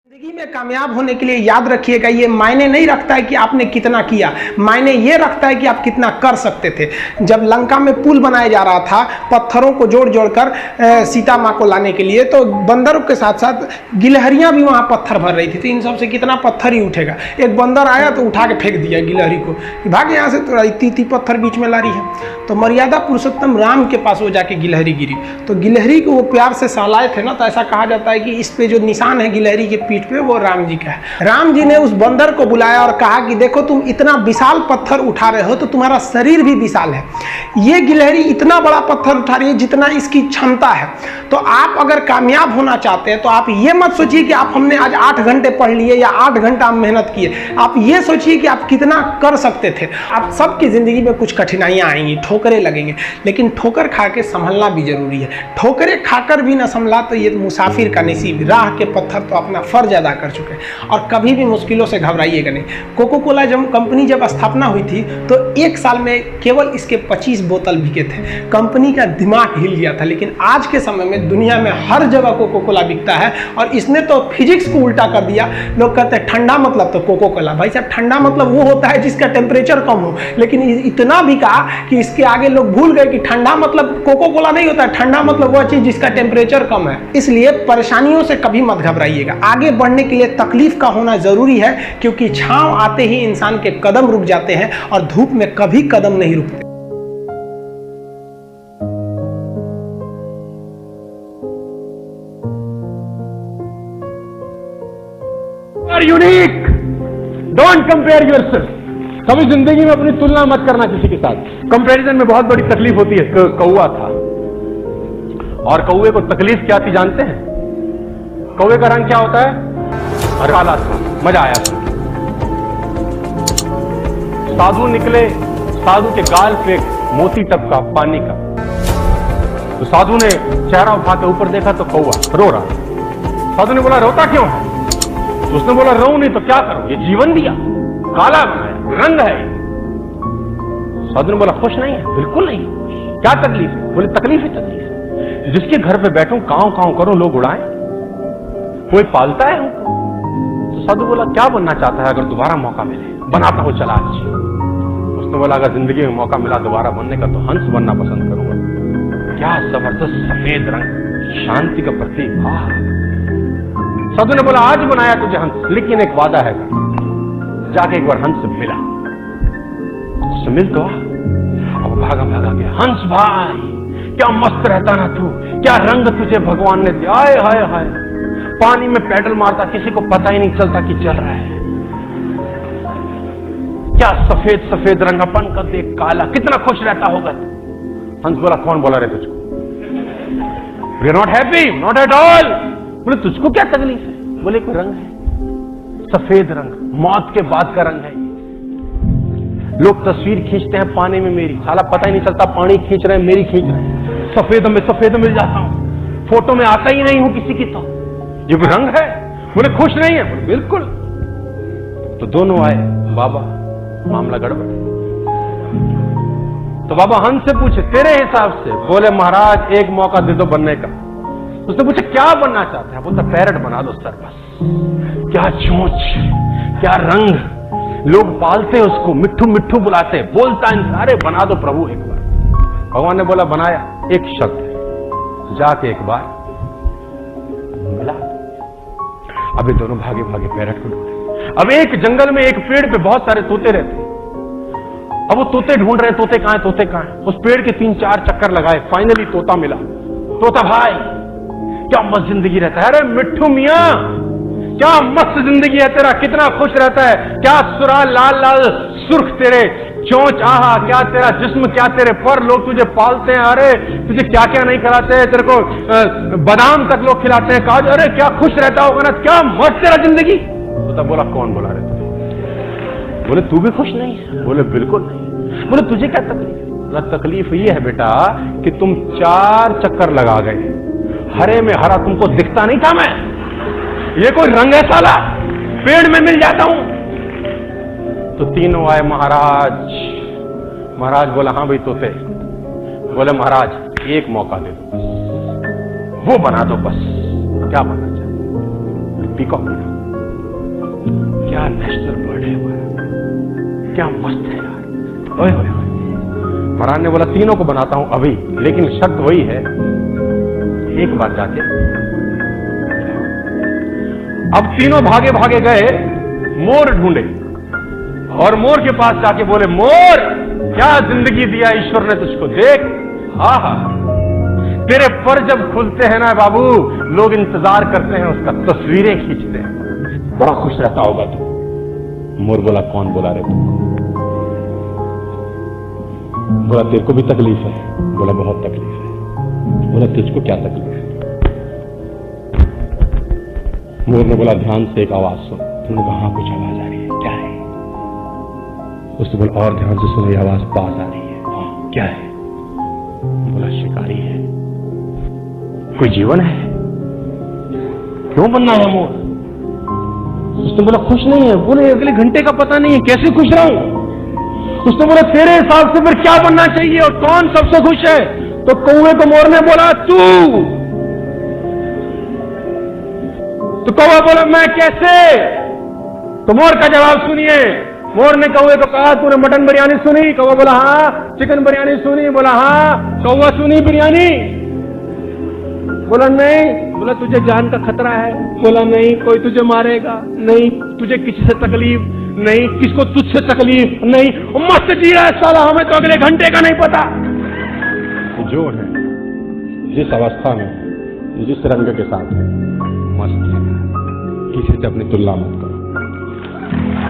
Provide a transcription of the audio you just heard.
जिंदगी में कामयाब होने के लिए याद रखिएगा, ये मायने नहीं रखता है कि आपने कितना किया, मायने ये रखता है कि आप कितना कर सकते थे। जब लंका में पुल बनाया जा रहा था पत्थरों को जोड़ जोड़कर सीता माँ को लाने के लिए, तो बंदरों के साथ साथ गिलहरियाँ भी वहाँ पत्थर भर रही थी। तो इन सब से कितना पत्थर ही उठेगा। एक बंदर आया तो उठा के फेंक दिया गिलहरी को, भाग यहाँ से, तो इतनी पत्थर बीच में ला रही है। तो मर्यादा पुरुषोत्तम राम के पास वो जाके गिलहरी गिरी, तो गिलहरी को वो प्यार से सहलाए थे ना, तो ऐसा कहा जाता है कि इस पे जो निशान है गिलहरी के पीठ पे, वो राम जी का है। राम जी ने उस बंदर को बुलाया और कहा कि देखो तुम इतना विशाल पत्थर उठा रहे हो तो तुम्हारा शरीर भी विशाल है, ये गिलहरी इतना बड़ा पत्थर उठा रही है जितना इसकी क्षमता है। तो आप अगर कामयाब होना चाहते हैं तो आप ये मत सोचिए कि आप हमने आज 8 घंटे पढ़ लिए या 8 घंटा मेहनत किए, आप ये सोचिए कि आप कितना कर सकते थे। आप सबकी जिंदगी में कुछ कठिनाइयां आएंगी, ठोकरें लगेंगे, लेकिन ठोकर खा के संभलना भी जरूरी है। ठोकरें खाकर भी ना संभला तो ये मुसाफिर का नसीब, राह के पत्थर तो अपना फर्ज अदा कर चुके हैं। और कभी भी मुश्किलों से घबराइएगा नहीं। कोको कोला कंपनी जब स्थापना हुई थी तो 1 साल में केवल इसके 25 बोतल बिके थे। कंपनी का दिमाग हिल गया था, लेकिन आज के समय में दुनिया में हर जगह कोको कोला बिकता है। और इसने तो फिजिक्स को उल्टा कर दिया। लोग कहते हैं ठंडा मतलब तो कोको कोला, भाई साहब ठंडा मतलब वो होता है जिसका टेम्परेचर कम हो, लेकिन इतना बिका कि इसके आगे लोग भूल गए कि ठंडा मतलब कोको कोला नहीं होता है, ठंडा मतलब वह चीज जिसका टेम्परेचर कम है। इसलिए परेशानियों से कभी मत घबराइएगा। आगे बढ़ने के लिए तकलीफ का होना जरूरी है, क्योंकि छांव आते ही इंसान के कदम रुक जाते हैं और धूप में कभी कदम नहीं रुकते। Unique, don't compare yourself. कभी जिंदगी में अपनी तुलना मत करना किसी के साथ। कंपैरिजन में बहुत बड़ी तकलीफ होती है। कौवा था और कौवे को तकलीफ क्या थी जानते हैं? कौवे का रंग क्या होता है? काला था। मजा आया था। साधु निकले, साधु के गाल पे मोती टपका पानी का, तो साधु ने चेहरा उठा के ऊपर देखा तो कौवा रो रहा। साधु ने बोला रोता क्यों है? तो उसने बोला रो नहीं तो क्या करो, ये जीवन दिया, काला बनाया, रंग है। साधु ने बोला खुश नहीं है? बिल्कुल नहीं। क्या तकलीफ है? बोले तकलीफ ही तकलीफ है। जिसके घर पे बैठूं कांव कांव करूं लोग उड़ाएं, कोई पालता है हमको। तो साधु बोला क्या बनना चाहता है अगर दोबारा मौका मिले? बनाता हूं चला आज। उसने बोला अगर जिंदगी में मौका मिला दोबारा बनने का तो हंस बनना पसंद करूंगा। क्या जबरदस्त सफेद रंग, शांति का प्रतीक। साधु ने बोला आज बनाया तुझे हंस, लेकिन एक वादा है, जाके एक बार हंस से मिला। उससे मिल तो अब भागा भागा गया। हंस भाई क्या मस्त रहता ना तू, क्या रंग तुझे भगवान ने दिया। हाय हाय हाय, पानी में पैडल मारता, किसी को पता ही नहीं चलता कि चल रहा है। क्या सफेद सफेद रंग, अपन का देख काला, कितना खुश रहता होगा। हंस बोला कौन बोला रे तुझको? We are not happy, not at all. बोले तुझको क्या तकलीफ है? बोले कोई रंग है, सफेद रंग, मौत के बाद का रंग है। लोग तस्वीर खींचते हैं पानी में मेरी, साला पता ही नहीं चलता पानी खींच रहे हैं मेरी खींच रहे हैं। सफेद मिल जाता हूं, फोटो में आता ही नहीं हूं किसी की। तो ये भी रंग है? बोले खुश नहीं है? बोले बिल्कुल। तो दोनों आए, बाबा मामला गड़बड़। तो बाबा हंस से पूछे तेरे हिसाब से? बोले महाराज एक मौका दे दो बनने का। उसने पूछा क्या बनना चाहते हैं? बोलता पैरट बना दो सर बस। क्या चोंच, क्या रंग, लोग पालते उसको, मिट्ठू मिट्ठू बुलाते, बोलता इंसान, अरे बना दो प्रभु एक बार। भगवान ने बोला बनाया, एक शर्त, जाके एक बार मिला। अभी दोनों भागे भागे पैरट को ढूंढे। अब एक जंगल में एक पेड़ पे बहुत सारे तोते रहते। अब वो तोते ढूंढ रहे तोते कहां है, तोते कहां है। उस पेड़ के 3-4 चक्कर लगाए, फाइनली तोता मिला। तोता भाई क्या मस्त जिंदगी रहता है। अरे मिट्ठू मियां क्या मस्त जिंदगी है तेरा, कितना खुश रहता है। क्या सुरा लाल लाल सुर्ख तेरे चोंच, आहा क्या तेरा जिस्म, क्या तेरे पर, लोग तुझे पालते हैं। अरे तुझे क्या क्या नहीं खिलाते हैं, तेरे को बादाम तक लोग खिलाते हैं, काजू। अरे क्या खुश रहता होगा ना, क्या मस्त तेरा जिंदगी। तो तब बोला कौन बोला रहे तुझे? बोले तू भी खुश नहीं है? बोले बिल्कुल नहीं। बोले तुझे क्या तकलीफ? बोला तकलीफ ये है बेटा कि तुम 4 चक्कर लगा गए, हरे में हरा तुमको दिखता नहीं था। मैं ये कोई रंग है साला, पेड़ में मिल जाता हूं। तो तीनों आए महाराज। महाराज बोला हाँ भाई तोते। बोले महाराज एक मौका दे दो, वो बना दो बस। क्या बनना चाहिए? पीकॉक। क्या नेशनल बर्ड है वो, क्या मस्त है यार। ओए ओए महाराज ने बोला तीनों को बनाता हूं अभी, लेकिन शर्त वही है, एक बार जाके। अब तीनों भागे भागे गए, मोर ढूंढे और मोर के पास जाके बोले, मोर क्या जिंदगी दिया ईश्वर ने तुझको, देख आहा तेरे पर जब खुलते हैं ना बाबू, लोग इंतजार करते हैं उसका, तस्वीरें खींचते हैं, बड़ा खुश रहता होगा तू। मोर बोला, कौन बोला रे तू? बोला तेरे को भी तकलीफ है? बोला बहुत तकलीफ है। बोला तुझको क्या तकलीफ है? मोर ने बोला ध्यान से एक आवाज सुन। तुमने कहा हाँ कुछ आवाज आ रही है, क्या है? उसने बोला और ध्यान से सुनो, ये आवाज पास आ रही है। हाँ क्या है? बोला शिकारी है। कोई जीवन है? क्यों बनना है मोर? उसने बोला खुश नहीं है। बोले अगले घंटे का पता नहीं है, कैसे खुश रहूं? उसने बोला तेरे हिसाब से फिर क्या बनना चाहिए और कौन सबसे खुश है? तो कौवे को मोर ने बोला तू। तो कौवा बोला मैं कैसे? तो मोर का जवाब सुनिए। मोर ने कौवे को कहा तूने मटन बिरयानी सुनी? कौवा बोला हाँ। चिकन बिरयानी सुनी? बोला हाँ। कौवा सुनी बिरयानी? बोला नहीं। बोला तुझे जान का खतरा है? बोला नहीं। कोई तुझे मारेगा? नहीं। तुझे किसी से तकलीफ? नहीं। किसको तुझसे तकलीफ? नहीं। मस्त जी रहा है साला, हमें तो अगले घंटे का नहीं पता। जो है जिस अवस्था में, जिस रंग के साथ है, मस्त है, किसी से अपनी तुलना मत करो।